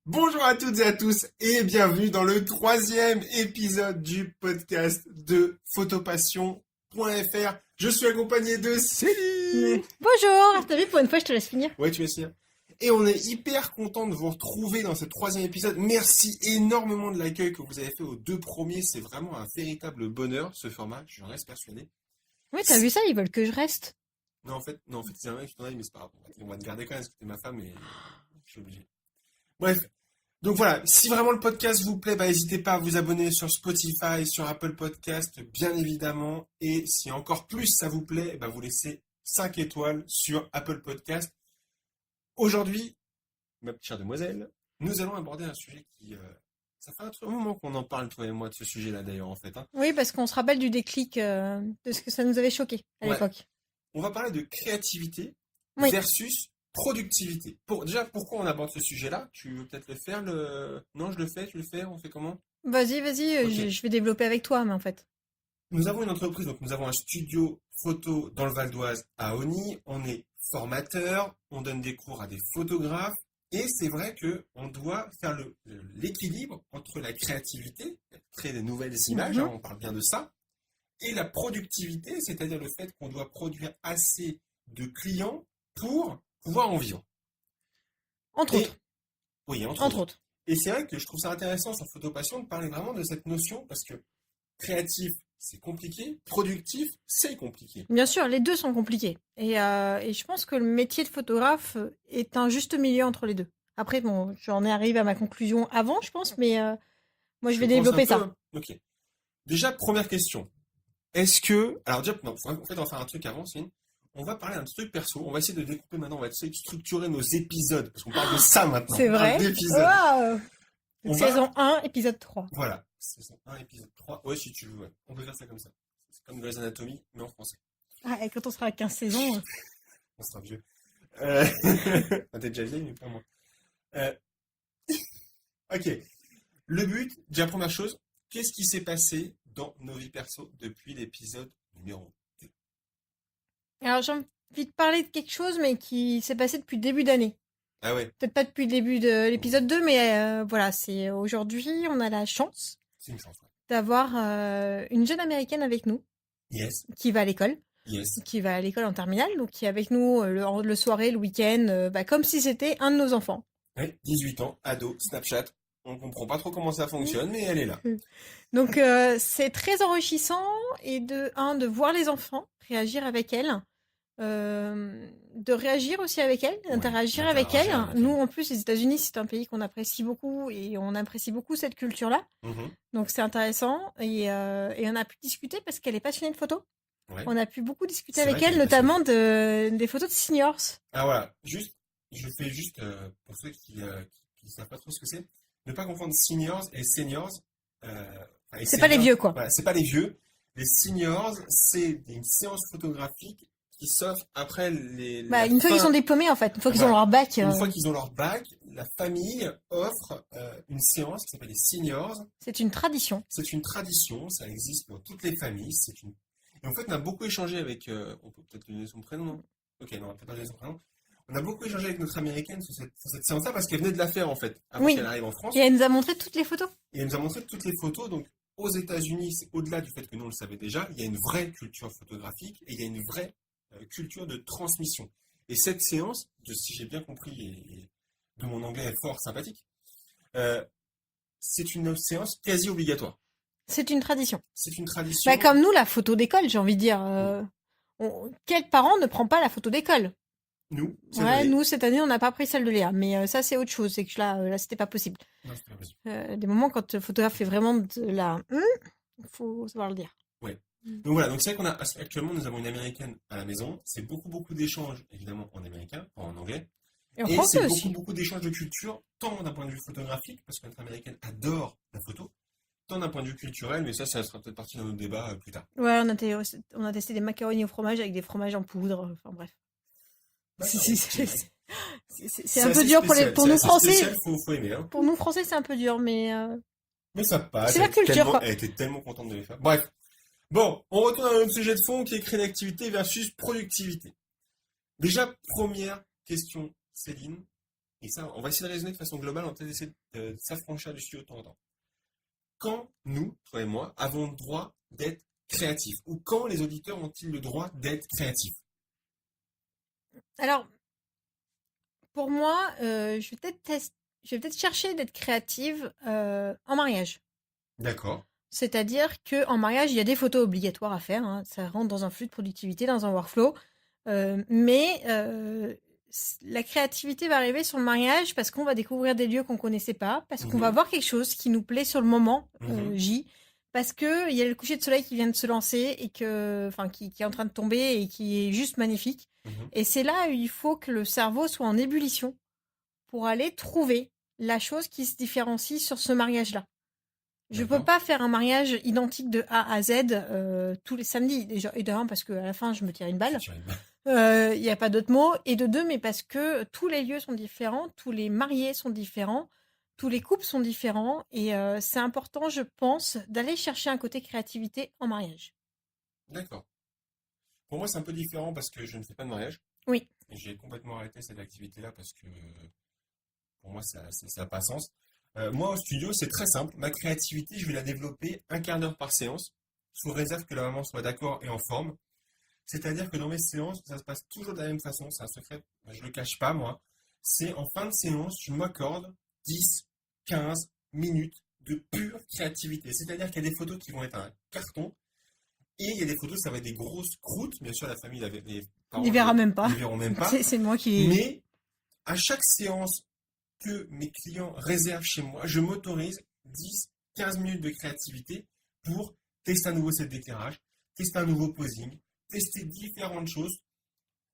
Bonjour à toutes et à tous et bienvenue dans le troisième épisode du podcast de photopassion.fr. Je suis accompagné de Céline. Bonjour, t'as vu, pour une fois, je te laisse finir. Ouais, tu es sûr. Et on est hyper content de vous retrouver dans ce troisième épisode. Merci énormément de l'accueil que vous avez fait aux deux premiers. C'est vraiment un véritable bonheur, ce format. Je reste persuadé. Oui, t'as vu ça, ils veulent que je reste. Non, en fait, c'est vrai que je t'en aille, mais c'est pas grave. On va te garder quand même parce que t'es ma femme et je suis obligé. Bref. Donc voilà, si vraiment le podcast vous plaît, n'hésitez pas à vous abonner sur Spotify, sur Apple Podcast, bien évidemment. Et si encore plus ça vous plaît, vous laissez 5 étoiles sur Apple Podcast. Aujourd'hui, ma petite chère demoiselle, nous allons aborder un sujet qui... ça fait un moment qu'on en parle, toi et moi, de ce sujet-là d'ailleurs, en fait. Hein. Oui, parce qu'on se rappelle du déclic de ce que ça nous avait choqué à Ouais. l'époque. On va parler de créativité Oui. versus productivité. Déjà, pourquoi on aborde ce sujet-là? Tu veux peut-être le faire, Non, je le fais, tu le fais, on fait comment? Vas-y, Ok. je vais développer avec toi, mais en fait. Nous avons une entreprise, donc nous avons un studio photo dans le Val d'Oise à Osny. On est formateur, on donne des cours à des photographes. Et c'est vrai qu'on doit faire l'équilibre entre la créativité, créer des nouvelles images, Mhm. on parle bien de ça, et la productivité, c'est-à-dire le fait qu'on doit produire assez de clients pour pouvoir en vivre. Entre Et autres. oui, entre Entre autres. autres. Et c'est vrai que je trouve ça intéressant sur Photopassion de parler vraiment de cette notion parce que créatif, c'est compliqué, productif, c'est compliqué. Bien sûr, les deux sont compliqués. Et je pense que le métier de photographe est un juste milieu entre les deux. Après, bon, j'en ai arrivé à ma conclusion avant, je pense, mais moi, je Tu vais penses un développer peu, ça. hein. Ok. Déjà, première question. Est-ce que... Alors déjà, non, en fait, on va faire un truc avant, Céline. On va parler d'un truc perso. On va essayer de découper maintenant, on va essayer de structurer nos épisodes. Parce qu'on parle de ça maintenant. C'est On parle vrai. d'épisodes. Waouh. On va... Saison 1, épisode 3. Voilà. Saison 1, épisode 3. Ouais, si tu veux, ouais. On peut faire ça comme ça. C'est comme Grey's Anatomy, mais en français. Ah, et quand on sera à 15 saisons, On sera vieux. Euh... T'es déjà vieille, mais pas moi. Euh, Ok. Le but, déjà première chose, qu'est-ce qui s'est passé dans nos vies perso depuis l'épisode numéro 2? Alors, j'ai envie de parler de quelque chose, mais qui s'est passé depuis le début d'année. Ah ouais, Peut-être pas depuis le début de l'épisode 2, mais voilà, c'est aujourd'hui, on a la chance c'est une chance. Ouais. d'avoir une jeune américaine avec nous, Yes, qui va à l'école, yes. qui va à l'école en terminale, donc qui est avec nous le soirée, le week-end, comme si c'était un de nos enfants. Ouais, 18 ans, ado, Snapchat. On comprend pas trop comment ça fonctionne, mais elle est là. Donc c'est très enrichissant et de voir les enfants réagir avec elle. De réagir aussi avec elle, Ouais, d'interagir avec elle. d'interagir avec Nous, elle. en plus, les États-Unis, c'est un pays qu'on apprécie beaucoup et on apprécie beaucoup cette culture-là. Mhm. Donc, c'est intéressant et on a pu discuter parce qu'elle est passionnée de photos. Ouais. On a pu beaucoup discuter C'est vrai avec qu'elle elle, est passionnée. notamment des photos de seniors. Ah voilà, juste, je fais juste, pour ceux qui ne savent pas trop ce que c'est, ne pas confondre seniors et seniors. Et C'est pas les seniors, vieux, quoi. voilà, c'est pas les vieux. Les seniors, c'est une séance photographique qui s'offre après Bah, la une fois qu'ils fin. sont diplômés, en fait, une fois qu'ils ont Voilà. leur bac. Une fois qu'ils ont leur bac, la famille offre une séance qui s'appelle les seniors. C'est une tradition. C'est une tradition, ça existe dans toutes les familles. Et en fait, on a beaucoup échangé avec. On peut peut-être lui donner son prénom, non? Ok, non, on va peut-être pas donner son prénom. On a beaucoup échangé avec notre américaine sur cette séance-là parce qu'elle venait de la faire en fait, avant Oui. qu'elle arrive en France. Et elle nous a montré toutes les photos. Et elle nous a montré toutes les photos. Donc, aux États-Unis, c'est au-delà du fait que nous on le savait déjà, il y a une vraie culture photographique et il y a une vraie culture de transmission. Et cette séance, si j'ai bien compris, et de mon anglais est fort sympathique, euh, c'est une séance quasi obligatoire. C'est une tradition. C'est une tradition. Bah, comme nous, la photo d'école, j'ai envie de dire. Mm. Quel parent ne prend pas la photo d'école? Nous, cette Ouais, année. nous, cette année, on n'a pas pris celle de Léa. Mais ça, c'est autre chose. C'est que là, c'était pas possible. Non, c'est pas possible. Des moments, quand le photographe fait vraiment de la... faut savoir le dire. Ouais. Donc voilà, donc c'est vrai qu'on a actuellement nous avons une américaine à la maison. C'est beaucoup d'échanges évidemment en américain, pas en anglais. Et en Et français c'est aussi. beaucoup d'échanges de culture, tant d'un point de vue photographique, parce que notre américaine adore la photo, tant d'un point de vue culturel, mais ça sera peut-être partie d'un autre débat plus tard. Ouais, on a testé des macaronis au fromage avec des fromages en poudre. Enfin, bref. D'accord, C'est un peu dur pour nous français. Spécial, faut aimer, hein. Pour nous français, c'est un peu dur, mais Mais ça passe. c'est la culture, quoi. Elle était tellement contente de les faire. Bref. Bon, on retourne à notre sujet de fond qui est créativité versus productivité. Déjà, première question, Céline. et ça, on va essayer de raisonner de façon globale, on va peut-être essayer de s'affranchir du studio de temps en temps. Quand nous, toi et moi, avons le droit d'être créatifs, ou quand les auditeurs ont-ils le droit d'être créatifs? Alors, pour moi, je vais peut-être chercher d'être créative en mariage. D'accord. C'est-à-dire que en mariage, il y a des photos obligatoires à faire, hein. Ça rentre dans un flux de productivité, dans un workflow. Mais la créativité va arriver sur le mariage parce qu'on va découvrir des lieux qu'on connaissait pas, parce qu'on va Mhm, voir quelque chose qui nous plaît sur le moment, mhm, J, parce que il y a le coucher de soleil qui vient de se lancer et enfin, qui est en train de tomber et qui est juste magnifique. mhm. Et c'est là où il faut que le cerveau soit en ébullition pour aller trouver la chose qui se différencie sur ce mariage-là. Je peux D'accord. pas faire un mariage identique de A à Z tous les samedis. Déjà, et de un, parce qu'à la fin, je me tire une Tu balle. t'y arrives pas. Il n'y a pas d'autre mot. Et de deux, mais parce que tous les lieux sont différents, tous les mariés sont différents, tous les couples sont différents. Et c'est important, je pense, d'aller chercher un côté créativité en mariage. D'accord. Pour moi, c'est un peu différent parce que je ne fais pas de mariage. Oui. Et j'ai complètement arrêté cette activité-là parce que pour moi, ça n'a pas sens. Moi, au studio, c'est très simple. Ma créativité, je vais la développer un quart d'heure par séance, sous réserve que la maman soit d'accord et en forme. C'est-à-dire que dans mes séances, ça se passe toujours de la même façon. C'est un secret, je ne le cache pas, moi. C'est en fin de séance, je m'accorde 10, 15 minutes de pure créativité. C'est-à-dire qu'il y a des photos qui vont être un carton et il y a des photos, ça va être des grosses croûtes. Bien sûr, la famille, les Il parents ne ne verra même pas. les verront même pas. C'est moi qui. Mais à chaque séance que mes clients réservent chez moi, je m'autorise 10, 15 minutes de créativité pour tester un nouveau set d'éclairage, tester un nouveau posing, tester différentes choses,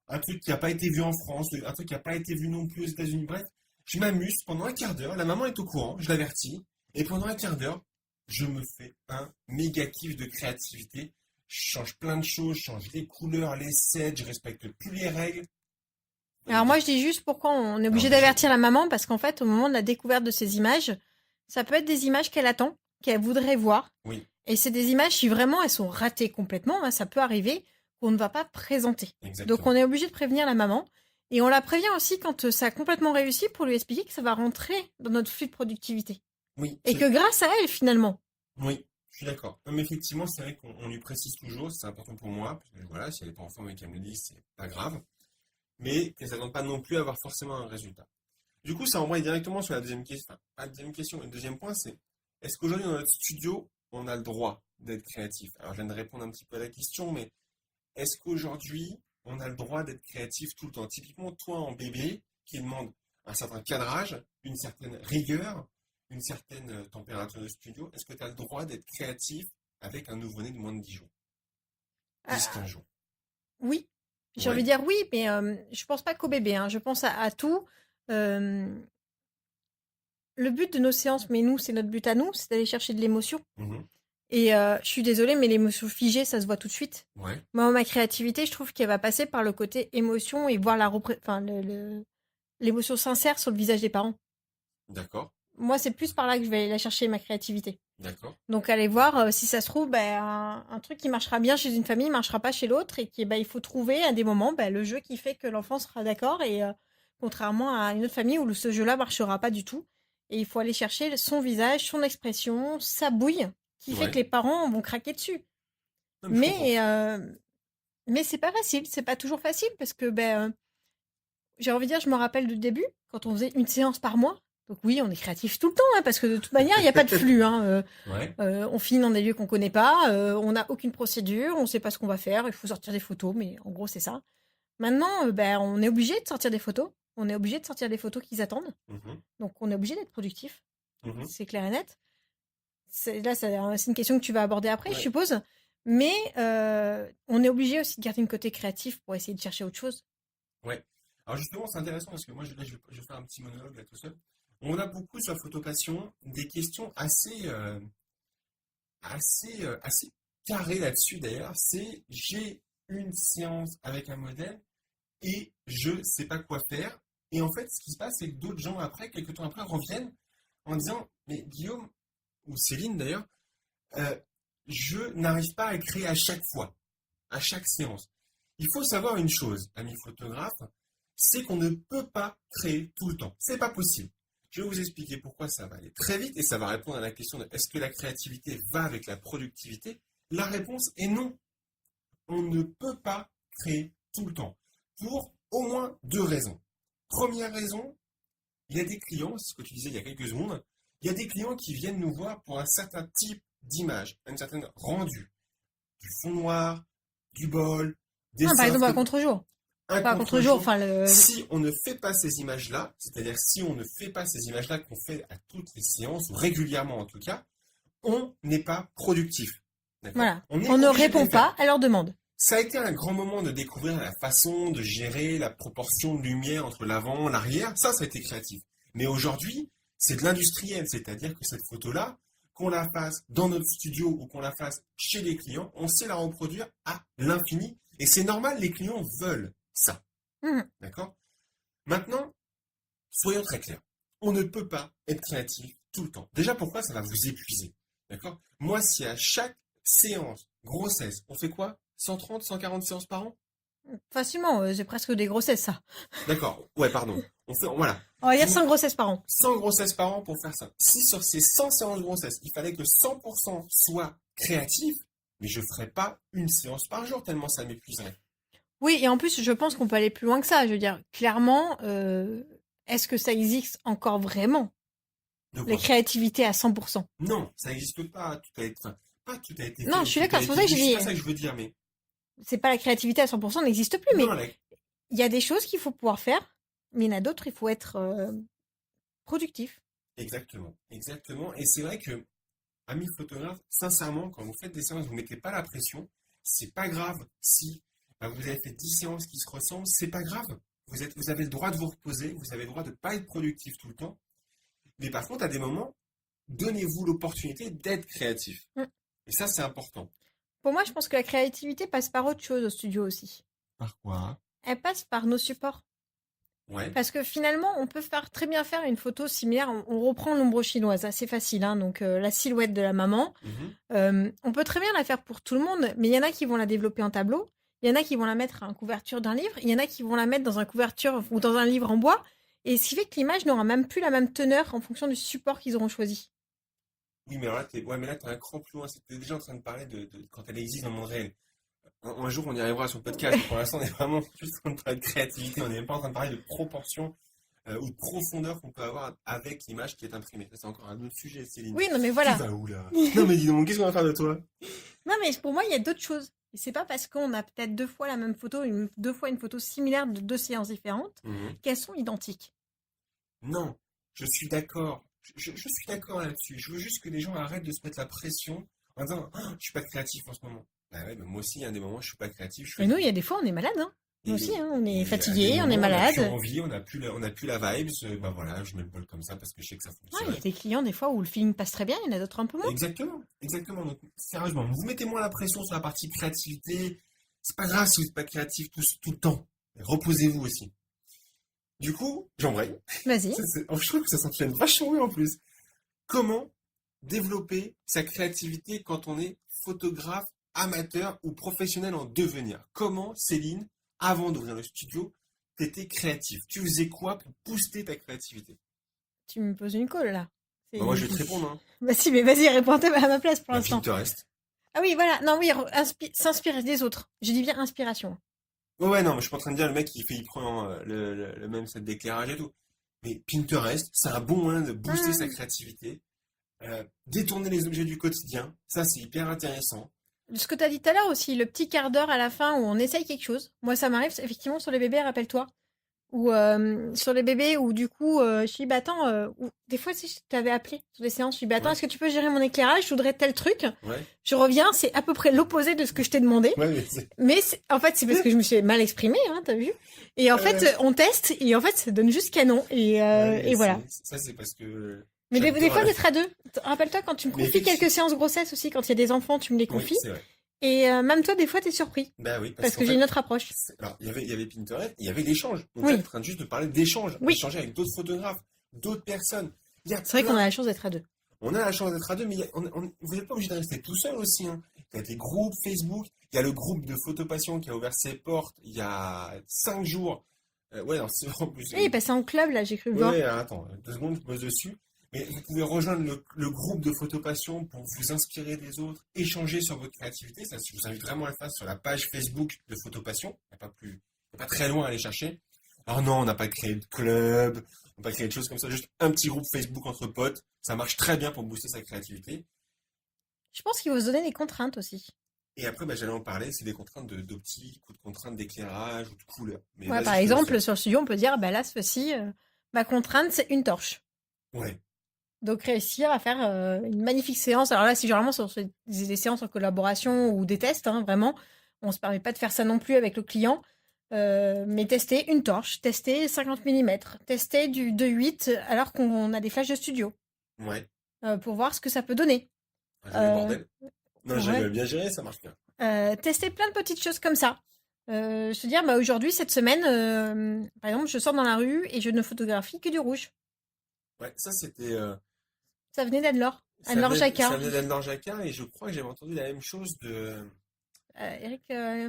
un truc qui n'a pas été vu en France, un truc qui n'a pas été vu non plus aux États-Unis. Bref, je m'amuse pendant un quart d'heure. La maman est au courant, je l'avertis. Et pendant un quart d'heure, je me fais un méga kiff de créativité. Je change plein de choses, je change les couleurs, les sets, je respecte plus les règles. Alors moi, je dis juste pourquoi on est Alors, obligé d'avertir la maman, parce qu'en fait, au moment de la découverte de ces images, ça peut être des images qu'elle attend, qu'elle voudrait voir. oui, Et c'est des images, si vraiment elles sont ratées complètement, hein, ça peut arriver qu'on ne va pas présenter. Donc on exactement. est obligé de prévenir la maman. Et on la prévient aussi quand ça a complètement réussi pour lui expliquer que ça va rentrer dans notre flux de productivité. Oui, Et que grâce à elle, finalement. oui, je suis d'accord. Mais effectivement, c'est vrai qu'on lui précise toujours, c'est important pour moi, parce que voilà, si elle n'est pas en forme et qu'elle me le dit, c'est pas grave, mais qu'elle ne s'attende pas non plus à avoir forcément un résultat. Du coup, ça envoie directement sur la deuxième question. Enfin, pas la deuxième question, le deuxième point, c'est est-ce qu'aujourd'hui, dans notre studio, on a le droit d'être créatif? Alors, je viens de répondre un petit peu à la question, mais est-ce qu'aujourd'hui, on a le droit d'être créatif tout le temps? Typiquement, toi, en bébé, qui demande un certain cadrage, une certaine rigueur, une certaine température de studio, est-ce que tu as le droit d'être créatif avec un nouveau-né de moins de 10 jours? Ah, 10-15 jours. oui, j'ai envie Ouais. de dire oui, mais je pense pas qu'au bébé, hein, je pense à tout. Euh, le but de nos séances, mais nous, c'est notre but à nous, c'est d'aller chercher de l'émotion. Mhm. Et je suis désolée, mais l'émotion figée, ça se voit tout de suite. Ouais. Moi, ma créativité, je trouve qu'elle va passer par le côté émotion et voir enfin, l'émotion sincère sur le visage des parents. D'accord. Moi, c'est plus par là que je vais aller la chercher, ma créativité. D'accord. Donc, aller voir si ça se trouve, ben, un truc qui marchera bien chez une famille ne marchera pas chez l'autre et qui, ben, il faut trouver à des moments ben, le jeu qui fait que l'enfant sera d'accord et contrairement à une autre famille où ce jeu-là marchera pas du tout. Et il faut aller chercher son visage, son expression, sa bouille qui fait que Ouais. les parents vont craquer dessus. Non, mais je comprends. Mais c'est pas facile, c'est pas toujours facile parce que ben j'ai envie de dire, je me rappelle du début quand on faisait une séance par mois. Donc oui, on est créatif tout le temps hein, parce que de toute manière, il n'y a pas de flux hein. Ouais. On filme dans des lieux qu'on connaît pas, on n'a aucune procédure, on sait pas ce qu'on va faire, il faut sortir des photos, mais en gros c'est ça. Maintenant, ben on est obligé de sortir des photos, on est obligé de sortir des photos qu'ils attendent, Mhm. donc on est obligé d'être productif, Mhm. c'est clair et net. Là, c'est une question que tu vas aborder après, je Ouais. suppose. Mais on est obligé aussi de garder une côté créatif pour essayer de chercher autre chose. Ouais. Alors justement, c'est intéressant parce que moi, je vais faire un petit monologue là tout seul. On a beaucoup sur la photopassion des questions assez carrées là-dessus d'ailleurs. C'est j'ai une séance avec un modèle et je sais pas quoi faire. Et en fait, ce qui se passe, c'est que d'autres gens après, quelques temps après, reviennent en disant, mais Guillaume, ou Céline d'ailleurs, euh, je n'arrive pas à créer à chaque fois, à chaque séance. Il faut savoir une chose, ami photographe, c'est qu'on ne peut pas créer tout le temps. C'est pas possible. Je vais vous expliquer pourquoi ça va aller très vite et ça va répondre à la question de est-ce que la créativité va avec la productivité? La réponse est non. On ne peut pas créer tout le temps. Pour au moins 2 raisons. Première raison, il y a des clients, c'est ce que tu disais il y a quelques secondes, il y a des clients qui viennent nous voir pour un certain type d'image, un certain rendu. Du fond noir, du bol, des Par exemple, à contre-jour. un Pas à contre-jour, contre-jour. enfin, Si on ne fait pas ces images-là, c'est-à-dire si on ne fait pas ces images-là qu'on fait à toutes les séances, ou régulièrement en tout cas, on n'est pas productif. D'accord? voilà. On est On ne obligé de répond les faire. pas à leurs demandes. Ça a été un grand moment de découvrir la façon de gérer la proportion de lumière entre l'avant et l'arrière. Ça a été créatif. Mais aujourd'hui, c'est de l'industriel, c'est-à-dire que cette photo-là, qu'on la fasse dans notre studio ou qu'on la fasse chez les clients, on sait la reproduire à l'infini. Et c'est normal, les clients veulent ça. Mhm. D'accord? Maintenant, soyons très clairs. On ne peut pas être créatif tout le temps. Déjà, pourquoi ça va vous épuiser? D'accord? Moi, si à chaque séance, grossesse, on fait quoi? 130, 140 séances par an? Facilement, c'est presque des grossesses, ça. D'accord. Ouais, pardon. On fait, voilà. On va dire 5 grossesses par an. 100 grossesses par an pour faire ça. Si sur ces 100 séances de grossesse, il fallait que 100% soient créatifs, mais je ferais pas une séance par jour tellement ça m'épuiserait. Oui, et en plus, je pense qu'on peut aller plus loin que ça. Je veux dire, clairement, est-ce que ça existe encore vraiment, De la quoi? créativité à 100%? Non, ça n'existe pas. Tout a été, enfin, pas tout a été Non, fait, je suis tout a d'accord, c'est pour été ça que vu. j'ai C'est dit, pas ça que je veux dire, mais c'est pas la créativité à 100% n'existe plus, mais non, il y a des choses qu'il faut pouvoir faire, mais il y en a d'autres, il faut être productif. exactement, exactement. Et c'est vrai que, amis photographes, sincèrement, quand vous faites des séances, vous mettez pas la pression. C'est pas grave si vous avez fait 10 séances qui se ressemblent, c'est pas grave. Vous avez le droit de vous reposer, vous avez le droit de ne pas être productif tout le temps. Mais par contre, à des moments, donnez-vous l'opportunité d'être créatif. Mm. Et ça, c'est important. Pour moi, je pense que la créativité passe par autre chose au studio aussi. Par quoi? Elle passe par nos supports. Ouais. Parce que finalement, on peut très bien faire une photo similaire. On reprend l'ombre chinoise, assez facile, hein, donc la silhouette de la maman. Mhm. On peut très bien la faire pour tout le monde, mais il y en a qui vont la développer en tableau, il y en a qui vont la mettre en couverture d'un livre, il y en a qui vont la mettre dans un couverture ou dans un livre en bois, et ce qui fait que l'image n'aura même plus la même teneur en fonction du support qu'ils auront choisi. Oui, mais alors là, ouais, mais là, t'es un cran plus loin. T'es déjà en train de parler de quand elle existe dans le monde réel. Un jour, on y arrivera sur le podcast. Mais pour l'instant, on est vraiment juste en train de parler de créativité. On n'est même pas en train de parler de proportion ou de profondeur qu'on peut avoir avec l'image qui est imprimée. Ça, c'est encore un autre sujet, Céline. Oui, non, mais Tu voilà. vas où là? Non, mais dis donc, qu'est-ce qu'on va faire de toi? Non, mais pour moi, il y a d'autres choses. Et c'est pas parce qu'on a peut-être 2 fois la même photo, 2 fois une photo similaire de 2 séances différentes, Mhm. qu'elles sont identiques. Non, je suis d'accord. Je suis d'accord là-dessus. Je veux juste que les gens arrêtent de se mettre la pression en disant ah, je suis pas créatif en ce moment. Bah ouais, mais moi aussi, il y a des moments où je suis pas créatif. Je Et nous, fais... il y a des fois, on est malade, hein. Nous aussi, hein, on et est à des fatigué, on est moments, on n'a plus malade. envie, on n'a plus la vibes. Bah voilà, je mets le bol comme ça parce que je sais que ça Ouais, il y fonctionne. a des clients, des fois, où le feeling passe très bien, il y en a d'autres un peu moins. Exactement, exactement. Donc, sérieusement, vous mettez moins la pression sur la partie créativité. C'est pas grave si vous n'êtes pas créatif tout le temps. Reposez-vous aussi. Du coup, j'embraye. Vas-y. Je trouve que ça s'enchaîne vachement bien en plus. Comment développer sa créativité quand on est photographe, amateur ou professionnel en devenir? Comment, Céline, avant d'ouvrir le studio, t'étais créative? Tu faisais quoi pour booster ta créativité? Tu me poses une colle, là. Bah, moi, je vais te répondre. Hein. Bah si, mais vas-y, réponds à ma place pour Bah, l'instant. Pinterest. Ah oui, voilà. Non, oui, s'inspirer des autres. Je dis bien inspiration. Ouais, non, mais je suis pas en train de dire le mec il prend le même set d'éclairage et tout. Mais Pinterest, c'est un bon moyen de booster sa créativité. Détourner les objets du quotidien, ça c'est hyper intéressant. Ce que tu as dit tout à l'heure aussi, le petit quart d'heure à la fin où on essaye quelque chose. Moi, ça m'arrive effectivement sur les bébés, rappelle-toi. Ou sur les bébés où du coup, je dis, bah attends, des fois, si je t'avais appelé sur des séances, je dis, bah attends, Ouais. est-ce que tu peux gérer mon éclairage? Je voudrais tel truc. Ouais. Je reviens, c'est à peu près l'opposé de ce que je t'ai demandé. Ouais, mais Mais en fait, c'est parce que je me suis mal exprimée, hein, t'as vu? Et en fait, on teste et en fait, ça donne juste canon. Et voilà. Ça c'est parce que. Mais des j'adore fois, la- d'être à deux. Rappelle-toi, quand tu me Mais confies effectivement- quelques séances grossesse aussi, quand il y a des enfants, tu me les Oui, confies. c'est vrai. Et même toi, des fois, t'es surpris. Bah oui, Parce qu'en que j'ai fait, une autre approche. alors, il y avait Pinterest, il y avait l'échange. Donc Oui. là, t'es en train juste de parler d'échange, Oui. d'échanger avec d'autres photographes, d'autres personnes. Il y a C'est vrai plein- qu'on a la chance d'être à deux. On a la chance d'être à deux, mais vous n'êtes pas obligé de rester tout seul aussi. Hein. Il y a des groupes Facebook, il y a le groupe de Photopassion qui a ouvert ses portes il y a 5 jours. Ouais, alors c'est en plus. Et il est passé en club, là, j'ai cru le voir. Ouais, alors, attends, 2 secondes, je pose dessus. Mais vous pouvez rejoindre le groupe de Photopassion pour vous inspirer des autres, échanger sur votre créativité. Ça, je vous invite vraiment à le faire sur la page Facebook de Photopassion. Il n'y a pas plus, il y a pas très loin à aller chercher. Alors non, on n'a pas créé de club, on n'a pas créé de choses comme ça, juste un petit groupe Facebook entre potes. Ça marche très bien pour booster sa créativité. Je pense qu'il faut se donner des contraintes aussi. Et après, bah, j'allais en parler, c'est des contraintes d'optique ou de contraintes d'éclairage ou de couleur. Mais Ouais, vas-y, par je te laisse exemple, faire. sur le studio, on peut dire, bah là, ce fois-ci, ma contrainte, c'est une torche. Ouais, Donc réussir à faire une magnifique séance. Alors là, si généralement sur des séances en collaboration ou des tests, hein, vraiment, on se permet pas de faire ça non plus avec le client. Mais tester une torche, tester 50 mm, tester du 2.8 alors qu'on a des flashs de studio ouais. pour voir ce que ça peut donner. Ah, j'ai mis le Euh, bordel. Non, j'ai ouais. bien géré, ça marche bien. Tester plein de petites choses comme ça. Se dire, bah aujourd'hui, cette semaine, par exemple, je sors dans la rue et je ne photographie que du rouge. Ouais, ça c'était. Ça venait d'Anne-Laure. Ça Anne-Laure venait, ça Jacquard. venait d'Anne-Laure Jacquard et je crois que j'avais entendu la même chose de. Eric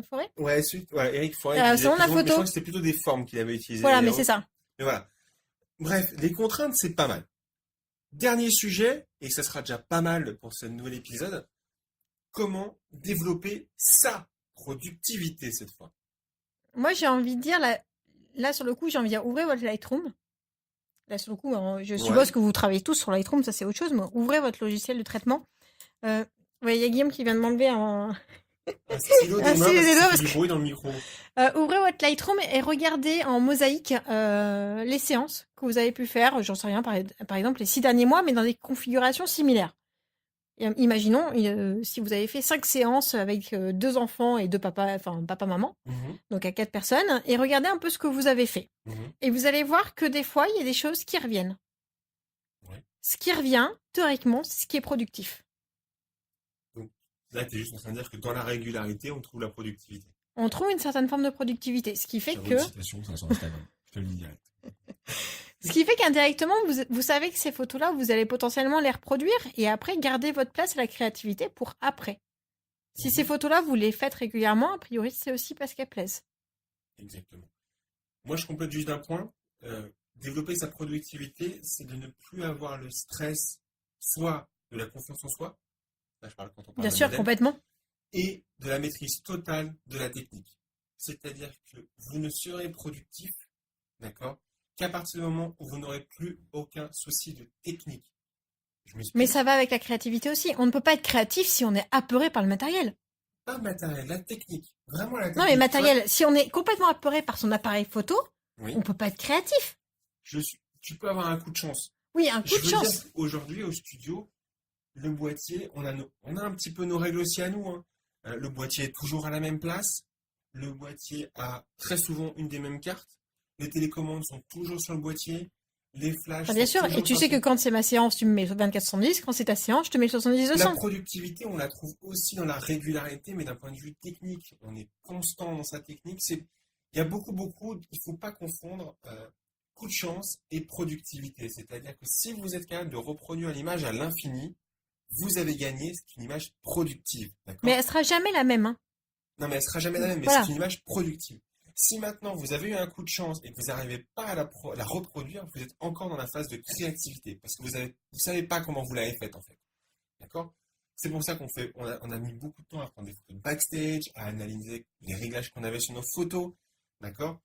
Forêt. Ouais, ouais, Eric Forêt qui disait Selon la plus ou moins, mais je photo. crois que c'était plutôt des formes qu'il avait utilisées. Voilà, mais c'est ça. Mais voilà. Bref, les contraintes, c'est pas mal. Dernier sujet, et ça sera déjà pas mal pour ce nouvel épisode. Comment développer sa productivité cette fois? Moi, j'ai envie de dire, là, sur le coup, j'ai envie de dire, ouvrez votre Lightroom. Là, sur le coup, hein, je Ouais. suppose que vous travaillez tous sur Lightroom, ça c'est autre chose, mais ouvrez votre logiciel de traitement. Ouais, il y a Guillaume qui vient de m'enlever Un stylo un des mains stylo parce des que doigts ça parce fait du bruit dans le micro. ouvrez votre Lightroom et regardez en mosaïque les séances que vous avez pu faire, j'en sais rien, par exemple les 6 derniers mois, mais dans des configurations similaires. Et, imaginons, si vous avez fait 5 séances avec 2 enfants et 2 papas, enfin papa-maman, Mhm, donc à 4 personnes, et regardez un peu ce que vous avez fait. mhm. Et vous allez voir que des fois, il y a des choses qui reviennent. Ouais. Ce qui revient, théoriquement, c'est ce qui est productif. Donc là, tu es juste en train de dire que dans la régularité, on trouve la productivité. On trouve une certaine forme de productivité, ce qui fait J'avoue, que, une citation, ça sur Instagram. Je te le dis direct. qu'indirectement, vous savez que ces photos-là, vous allez potentiellement les reproduire et après garder votre place à la créativité pour après. Si ces Mhm. photos-là, vous les faites régulièrement, a priori, c'est aussi parce qu'elles plaisent. Exactement. Moi, je complète juste d'un point. Développer sa productivité, c'est de ne plus avoir le stress, soit de la confiance en soi, là je parle quand on parle Bien de sûr, modèle, complètement. et de la maîtrise totale de la technique. C'est-à-dire que vous ne serez productif, d'accord, qu'à partir du moment où vous n'aurez plus aucun souci de technique. Je Mais m'explique. ça va avec la créativité aussi. On ne peut pas être créatif si on est apeuré par le matériel. Pas le matériel, la technique. Vraiment la Non, mais technique. Tu vois. matériel, si on est complètement apeuré par son appareil photo, Oui. on peut pas être créatif. Tu peux avoir un coup de chance. Oui, un coup Je de veux chance. dire, aujourd'hui, au studio, le boîtier, on a un petit peu nos règles aussi à nous, hein. Le boîtier est toujours à la même place. Le boîtier a très souvent une des mêmes cartes. Les télécommandes sont toujours sur le boîtier. Les flashs Enfin, bien sont sûr, et toujours tu sais que sortis. quand c'est ma séance, tu me mets 24-70, quand c'est ta séance, je te mets le La 70-200. productivité, on la trouve aussi dans la régularité, mais d'un point de vue technique. On est constant dans sa technique. Il y a beaucoup, il ne faut pas confondre coup de chance et productivité. C'est-à-dire que si vous êtes capable de reproduire l'image à l'infini, vous avez gagné, c'est une image productive. Mais D'accord? elle sera jamais la même, hein. Non, mais elle sera jamais la même, mais Voilà. c'est une image productive. Si maintenant vous avez eu un coup de chance et que vous n'arrivez pas à la reproduire, vous êtes encore dans la phase de créativité parce que vous savez pas comment vous l'avez faite en fait. D'accord? C'est pour ça on a mis beaucoup de temps à prendre des photos de backstage, à analyser les réglages qu'on avait sur nos photos. D'accord?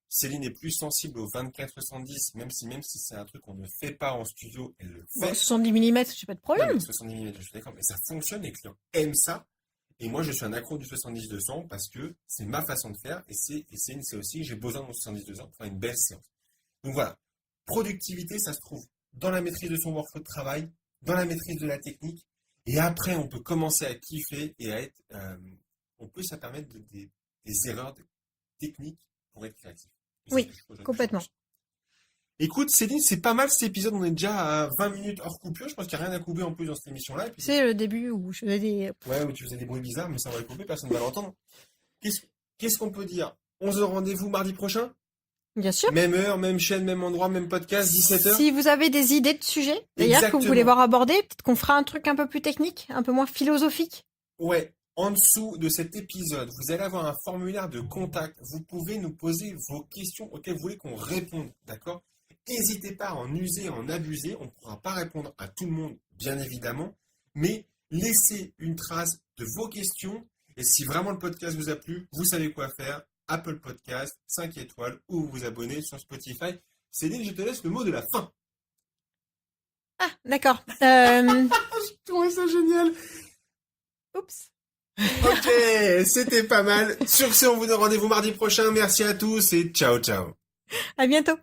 Céline est plus sensible au 24-70, même si c'est un truc qu'on ne fait pas en studio, elle le Bon, fait. 70 mm, j'ai pas de Non, problème. mais 70 mm, je suis d'accord, mais ça fonctionne, les clients aiment ça. Et moi, je suis un accro du 70-200 parce que c'est ma façon de faire et c'est aussi, j'ai besoin de mon 70-200 pour faire une belle séance. Donc voilà, productivité, ça se trouve dans la maîtrise de son workflow de travail, dans la maîtrise de la technique. Et après, on peut commencer à kiffer et à être. On peut ça permettre des erreurs techniques pour être créatif. Et c'est Oui, quelque chose que complètement. je pense. Écoute, Céline, c'est pas mal cet épisode. On est déjà à 20 minutes hors coupure. Je pense qu'il n'y a rien à couper en plus dans cette émission-là. Et puis, C'est le début où je faisais des... ouais, où tu faisais des bruits bizarres, mais ça va le couper, personne ne va l'entendre. Qu'est-ce qu'on peut dire? On se donne rendez-vous mardi prochain? Bien sûr. Même heure, même chaîne, même endroit, même podcast, 17h? Si vous avez des idées de sujets, d'ailleurs, que vous voulez Exactement. voir aborder, peut-être qu'on fera un truc un peu plus technique, un peu moins philosophique. Ouais. En dessous de cet épisode, vous allez avoir un formulaire de contact. Vous pouvez nous poser vos questions auxquelles vous voulez qu'on réponde, d'accord? N'hésitez pas à en user, à en abuser. On ne pourra pas répondre à tout le monde, bien évidemment, mais laissez une trace de vos questions. Et si vraiment le podcast vous a plu, vous savez quoi faire. Apple Podcast, 5 étoiles, ou vous abonner sur Spotify. Céline, je te laisse le mot de la fin. Ah, d'accord. Je trouvais ça génial. Oups. Ok, c'était pas mal. Sur ce, on vous donne rendez-vous mardi prochain. Merci à tous et ciao, ciao. À bientôt.